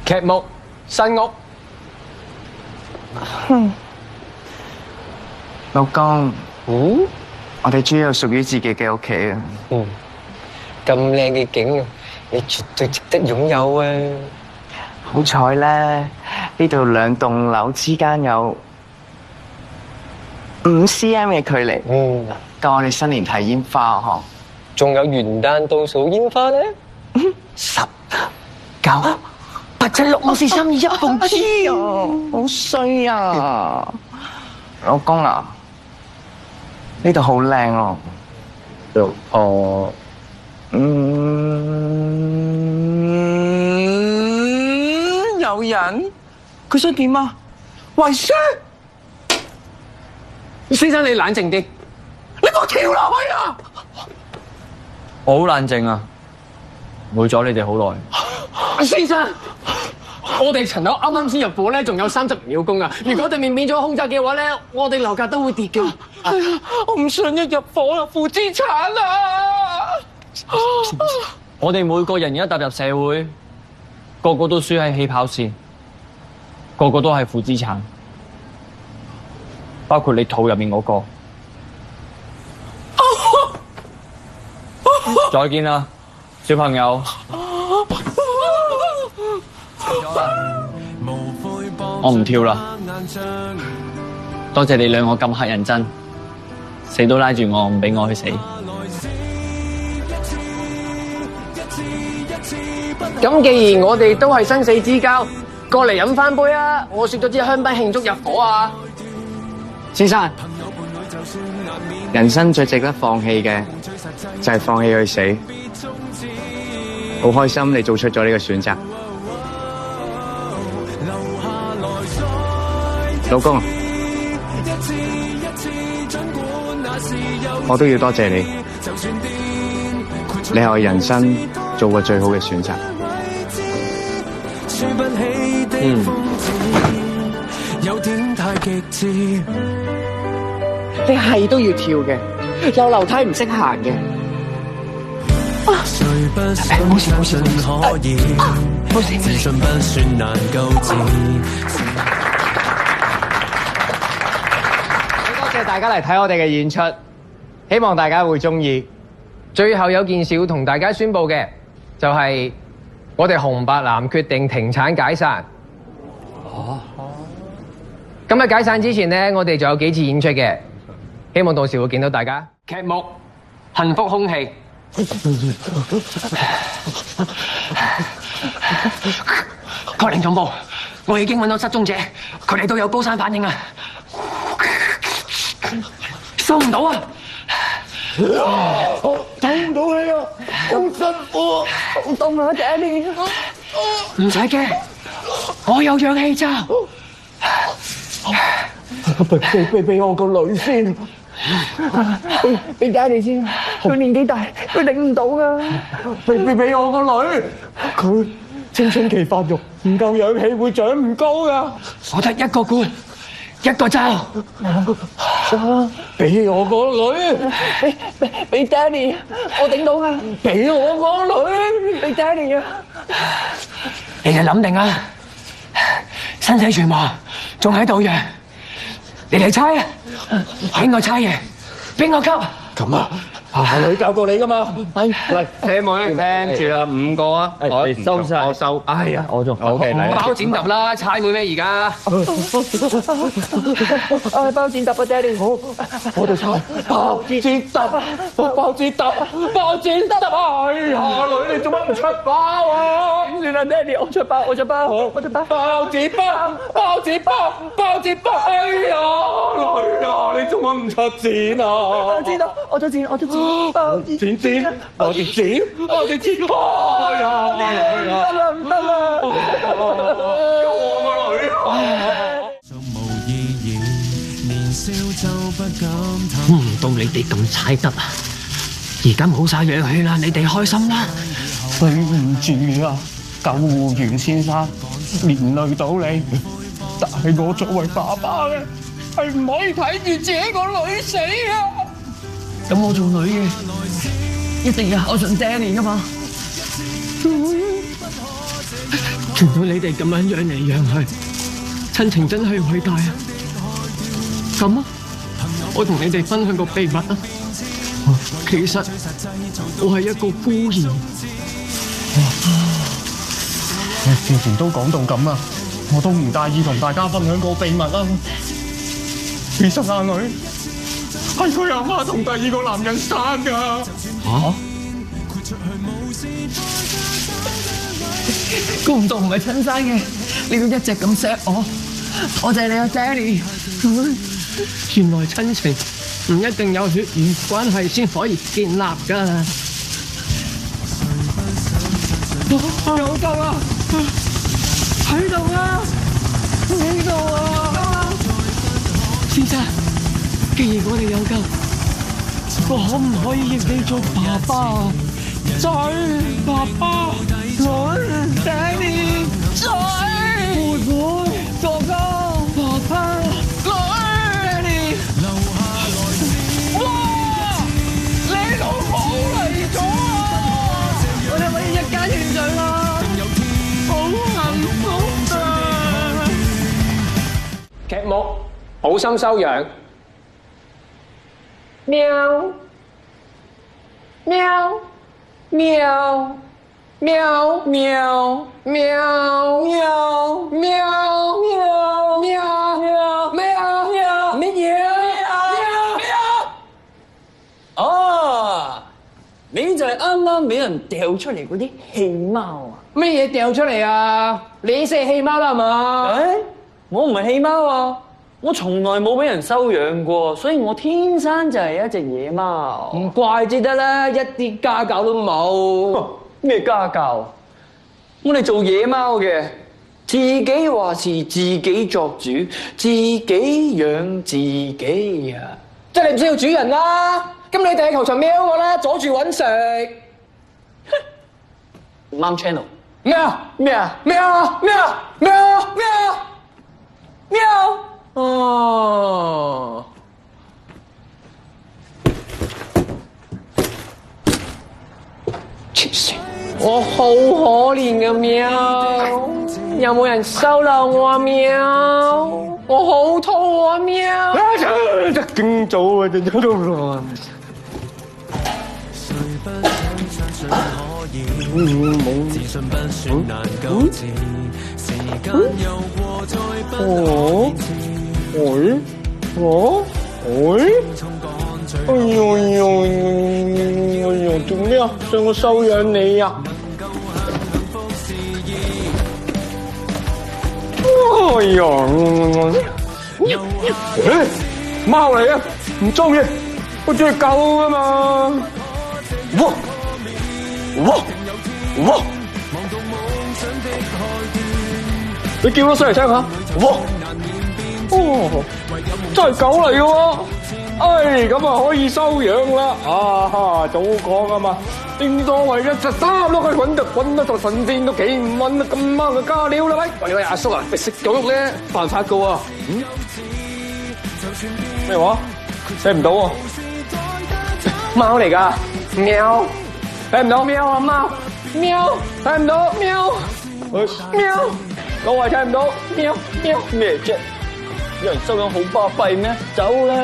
劇目新屋。老公，我哋終於有屬於自己嘅屋企啊！咁靚嘅景，你絕對值得擁有啊！好彩咧，呢度2棟樓之間有5 cm 嘅距離，夠我哋新年睇煙花嗬。仲有元旦倒數煙花咧，10、9、8、7、6、5、4、3、2、1，唔知啊，好衰啊！老公啊，呢度好靚哦。有人？佢想點啊？遺書？先生，你冷靜啲，你冇跳落去啊！我好冷靜啊，唔會阻你哋好耐。先生，我哋層樓啱啱先入伙咧，仲有30秒工啊！如果對面免咗空宅嘅話咧，我哋樓價都會跌嘅。我唔想一入伙就負資產啊！我哋每個人而家踏入社會，個個都輸喺起跑線，個個都係負資產，包括你肚入面嗰個。再見啦，小朋友。我唔跳啦，多謝你兩個咁乞人憎，死都拉住我唔俾我去死。咁既然我哋都係生死之交，過嚟飲翻杯啊！我雪咗支香檳慶祝入伙啊！先生，人生最值得放棄嘅就係放棄去死。好開心你做出咗呢個選擇，老公，我都要多謝你，你係我人生做過最好嘅選擇。你係都要跳嘅，有樓梯唔識行嘅。冇事冇事冇事，多謝大家嚟睇我哋嘅演出，希望大家會鍾意。最後有件事要同大家宣佈嘅，就係我哋紅白藍決定停產解散。咁喺解散之前呢，我哋仲有幾次演出嘅，希望到時會見到大家。劇目《幸福空氣》。確認總部，我已經揾到失蹤者，佢哋都有高山反應啊！收唔到啊！唞唔到氣啊！好辛苦啊！好凍啊，Danny！唔使驚，我有氧氣罩。俾我個女先，俾Danny先。佢年紀大，佢領唔到噶。俾我個女，佢青春期發育，唔夠氧氣會長唔高噶。我得一個罐，一個罩。俾我個女，俾Danny，我頂到噶。俾我個女，俾Danny啊！你哋諗定啊？生死存亡，仲喺度嘅，你哋猜啊？邊個猜嘅？邊個急？咁啊！下女教過你噶嘛？嚟，聽冇咧？聽住啦，5個啊，我收晒，我收。哎呀，我仲 OK 嚟。包剪揼啦，猜妹咩而家？包剪揼啊，Daddy，好，我哋猜包剪揼，包剪揼，包剪揼。哎呀，女你做乜唔出包啊？點算啊，Daddy？我出包，我出包，我出包。包剪包，包剪包，包剪包。哎呀，女啊，你做乜唔出錢啊？包剪揼，我出錢，我出錢。包剪，包剪剪，包剪剪，哎呀，得啦唔得啦，救我個女啊！估唔到你哋咁猜得啊！而家冇晒氧氣啦，你哋開心啦！對唔住啊，救護員先生，連累到你，但係我作為爸爸嘅，係唔可以睇住自己個女死啊！咁我做女嘅，一定要孝順Danny噶嘛。見到你哋咁樣讓嚟讓去，親情真係偉大啊！咁啊，我同你哋分享個秘密啊！其實我係一個孤兒。你之前都講到咁啊，我都唔介意同大家分享個秘密啦。其實阿女係佢阿媽同第二個男人生㗎。嚇？估唔到唔係親生嘅，你都一直咁錫我，我就係你阿 Daddy。原來親情唔一定有血緣關係先可以建立㗎。有救啦！喺度啊！喺度啊！先生，既然我哋有救，我可唔可以認你做爸爸？仔，爸爸，女，Daddy，仔，妹妹，哥哥，爸爸，女，Daddy。哇！你老母嚟咗啊！我哋可以一家團聚啦，好幸福啊！劇目好心收養，喵喵。喵喵喵喵喵喵喵喵喵喵乜嘢啊？哦，你就係啱啱俾人掉出嚟嗰啲氣貓啊？乜嘢掉出嚟啊？你先係氣貓啦係嘛？誒，我唔係氣貓啊！我從來冇俾人收養過，所以我天生就係一隻野貓。唔怪之得啦，一啲家教都冇。咩家教？我哋做野貓嘅，自己話事，自己作主，自己養自己啊！即係你唔需要主人啦。咁你哋喺球場喵我啦，阻住揾食。唔啱 channel。咩啊？咩啊？咩啊？咩啊？咩啊？咩啊？咩啊？哦，黐線！我好可憐嘅喵，有冇人收留我啊喵？我好肚餓喵！勁早啊，真都亂。哎呦，做咩啊？想我收養你啊？哎呀，貓嚟啊！唔中意，我中意狗㗎嘛。哇！你叫我上嚟聽下。哦，真係狗嚟嘅喎。哎，咁啊可以收養啦。啊，早講啊嘛。正所謂一隻三碌去滾得到神仙都企唔穩啊！咁啱就加料啦喂！喂，阿叔啊，你食狗肉咧犯法噶喎。咩話？睇唔到喎。貓嚟㗎。喵。睇唔到。喵啊貓。喵。睇唔到。喵。喵。我話睇唔到。喵。咩啫？有人收養好巴閉咩？走啦！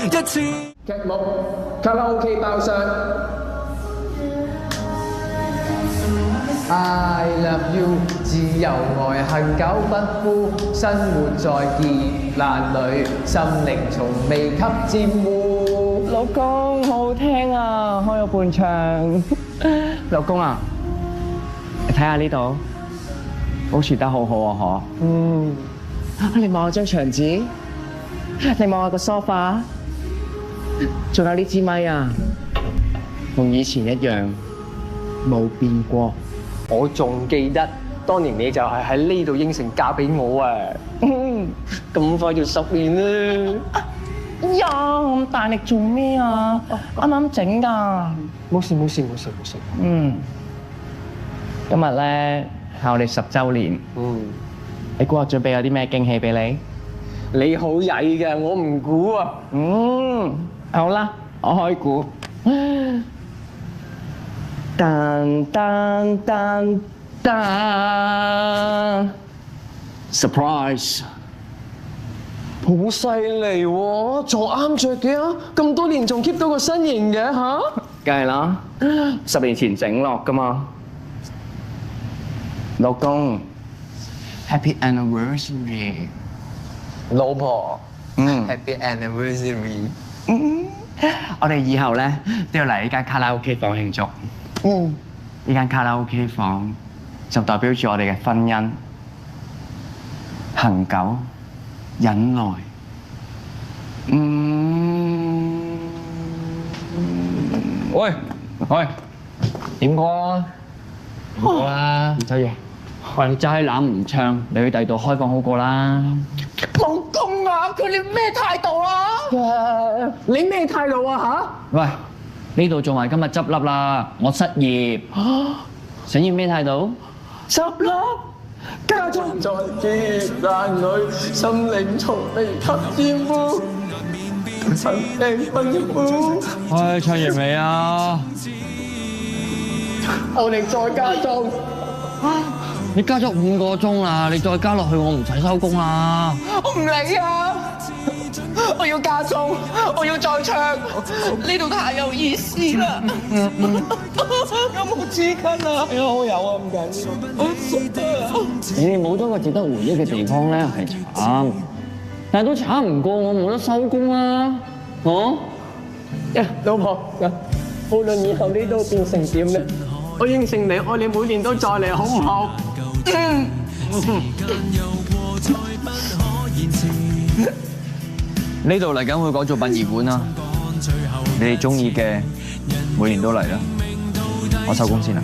一次劇目卡拉 OK 爆上 I love you 自由愛恨久不枯，生活在劫難裏，心靈從未給沾污。老公好好聽啊，開咗半場。老公啊，你睇下呢度，保持得好好啊，嗬。你望下張牆紙，你望下個 sofa，仲有呢支咪啊，同以前一樣冇變過。我仲記得當年你就係喺呢度應承嫁俾我啊！咁快就10年啦！呀，咁大力做咩啊？啱啱整㗎。冇事。今日咧係我哋10週年，你估我準備有啲咩驚喜俾你？你好曳嘅，我唔估啊。好啦，我開估。噔噔噔噔 ，surprise！ 好犀利喎，仲啱着嘅啊！咁多年仲 keep 到個身形嘅嚇。梗係啦，10年前整落噶嘛。老公，Happy Anniversary！ 老婆，Happy Anniversary！ 我哋以後咧都要嚟呢間卡拉 OK 房慶祝。呢間卡拉 OK 房就代表住我哋嘅婚姻、恆久、忍耐。喂，點歌啊？唔好啦，唔使嘢。喂，你齋攬唔唱，你去第二度開房好過啦。老公啊，佢哋咩態度啊？你咩態度啊嚇？喂，呢度仲話今日執笠啦，我失業。想要咩態度？執笠，家中在劫難裏，心靈從未給厭惡，曾經辛苦。唉，唱完未啊？我哋再加鐘。你加咗5個鐘啦，你再加落去我唔使收工啦。我唔理啊！我要加鐘，我要再唱，呢度太有意思啦！有冇紙巾啊？有啊，唔緊要。你哋冇咗個值得回憶嘅地方咧，係慘，但係都慘唔過我冇得收工啊！老婆，無論以後呢度變成點咧，我應承你，我哋每年都再嚟，好唔好？呢度嚟緊會改做殯儀館啦，你哋中意嘅每年都嚟啦。我收工先啦。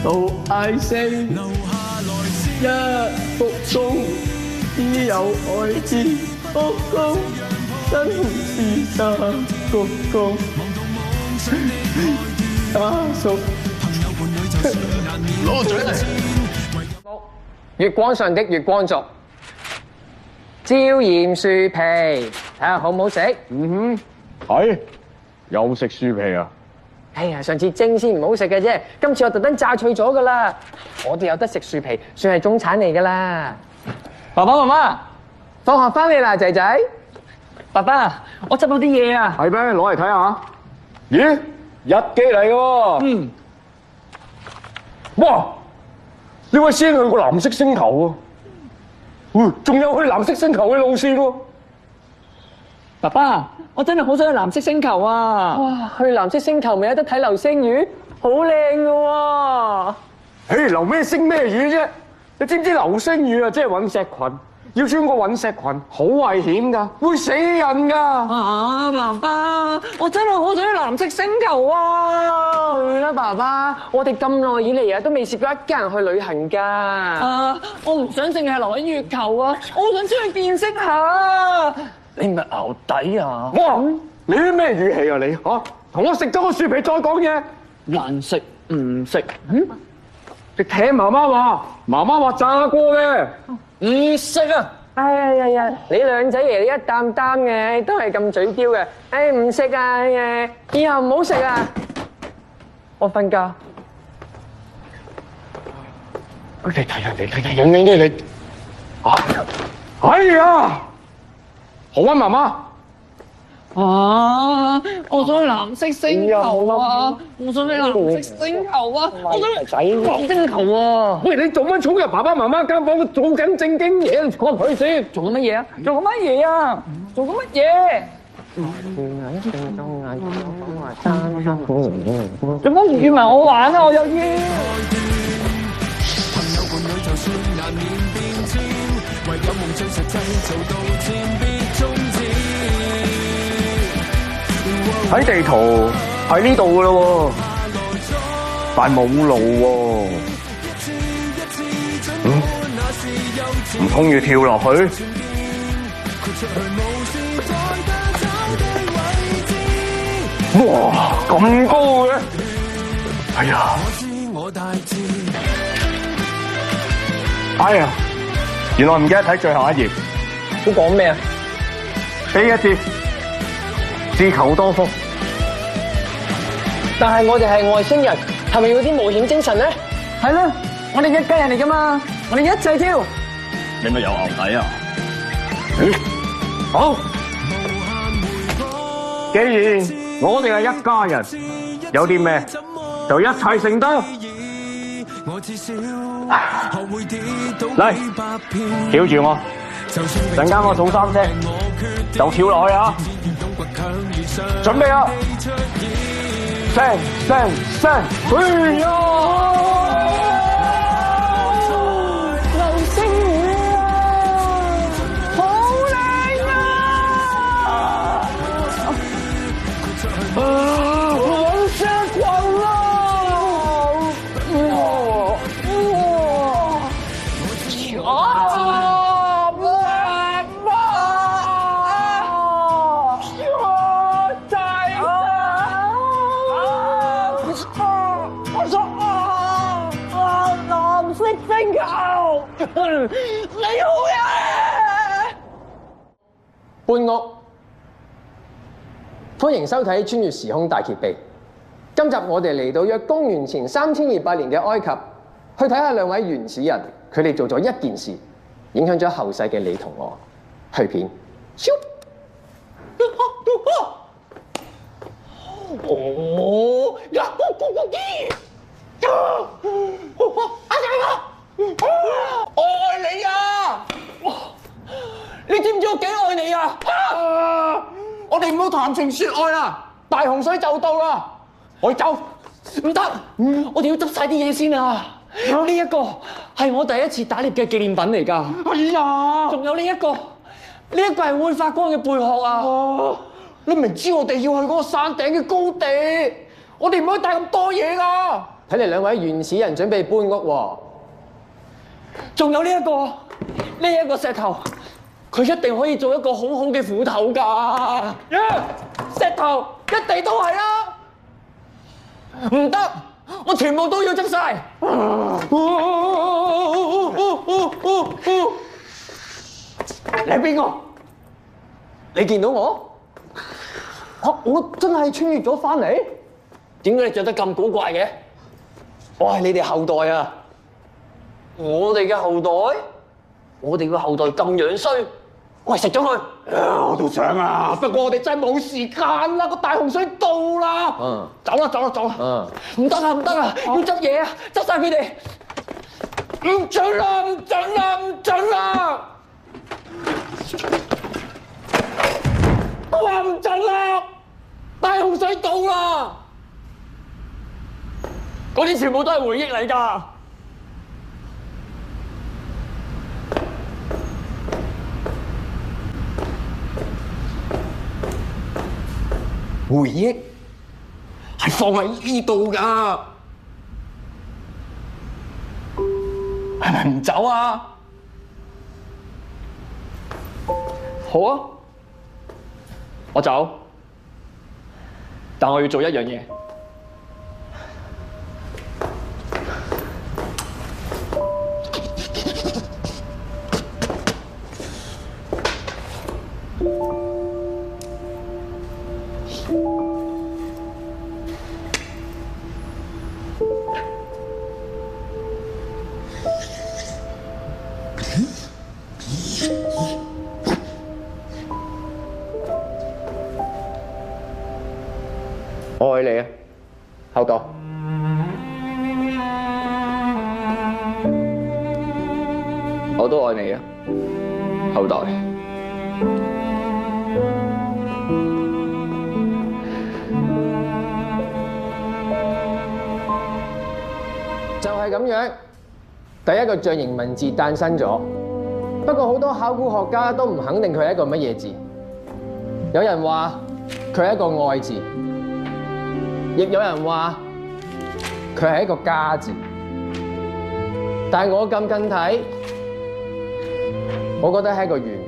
道嗌聲一福中，只有愛字福公，真是大福公。阿叔，攞個嘴嚟。月光上的月光族，椒鹽樹皮，睇下好唔好食？係又食樹皮啊！哎呀，上次蒸先唔好食嘅啫，今次我特登炸脆咗噶啦。我哋有得食樹皮，算係中產嚟噶啦。爸爸媽媽，放學翻嚟啦，仔仔。爸爸，我執到啲嘢啊。係咩？攞嚟睇下。咦，日記嚟嘅喎。哇！呢位師兄去過藍色星球喎。仲有去藍色星球嘅路線喎。爸爸，我真係好想去藍色星球啊！哇，去藍色星球咪有得睇流星雨，好靚㗎喎！嘿，流咩星咩雨啫？你知唔知流星雨啊，即係隕石群，要穿過隕石群好危險㗎，會死人㗎。啊，爸爸，我真係好想去藍色星球啊！去啦，爸爸，我哋咁耐以嚟啊，都未試過一家人去旅行㗎。啊，我唔想淨係留喺月球啊，我好想出去見識下。你唔係牛底啊？哇！你啲咩語氣啊你？同我食咗個樹皮再講嘢。難食唔食？你聽媽媽話，媽媽話炸過嘅。唔食啊！哎呀，你兩仔爺你一擔擔嘅，都係咁嘴刁嘅。哎，唔食啊！以後唔好食啊！我瞓覺。你睇影影啲你。哎呀！好啊，媽媽。啊！我想去藍色星球啊！我想去藍色星球啊！我想去藍色星球啊！喂，你做乜衝入爸爸媽媽間房度做緊正經嘢？講佢先，做緊乜嘢啊？做緊乜嘢啊？做緊乜嘢？做乜唔預埋我玩啊？我有嘢。睇地圖喺呢度噶咯，但係冇路喎。唔通要跳落去？哇，咁高嘅！哎呀，哎呀，原來唔記得睇最後一頁。都講咩啊？俾一字，自求多福。但係我哋係外星人，係咪要啲冒險精神咧？係啦，我哋一家人嚟噶嘛，我哋一齊跳。你咪有牛底啊？好，既然我哋係一家人，有啲咩就一齊承擔。嚟，跳住我，陣間我數3聲就跳落去啊！準備啊！升，哎呀！流星雨啊，好靚啊！隕石群啊！你好嘢！搬屋，歡迎收睇《穿越時空大揭秘》。今集我哋嚟到約公元前3200年嘅埃及，去睇下兩位原始人，佢哋做咗一件事，影響咗後世嘅你同我。去片。哦呀！我愛你啊！你知唔知我幾愛你啊？我哋唔好談情說愛啦，大洪水就到啦，我要走。唔得，我哋要執晒啲嘢先啊！呢一個係我第一次打獵嘅紀念品嚟㗎。哎呀！仲有呢一個係會發光嘅貝殼啊！你明知我哋要去嗰個山頂嘅高地，我哋唔可以帶咁多嘢㗎。睇嚟兩位原始人準備搬屋喎。仲有呢一個石頭，佢一定可以做一個好好嘅斧頭㗎。石頭一地都係啦，唔得，我全部都要執晒。你係邊個？你見到我？我真係穿越咗翻嚟？點解你着得咁古怪嘅？我係你哋後代啊！我哋嘅後代？我哋嘅後代咁樣衰？喂，食咗佢！我都想啊，不過我哋真係冇時間啦，個大洪水到啦！走啦！唔得啊！要執嘢啊！執晒佢哋！唔准啦！我話唔准啦！大洪水到啦！嗰啲全部都係回憶嚟㗎。回憶係放喺呢度㗎，係咪唔走啊？好啊，我走，但我要做一樣嘢。我愛你啊，後代。我都愛你啊，後代。就係咁樣，第一個象形文字誕生咗。不過好多考古學家都唔肯定佢係一個乜嘢字。有人話佢係一個愛字。亦有人話佢係一個家字，但係我咁近睇，我覺得係一個圓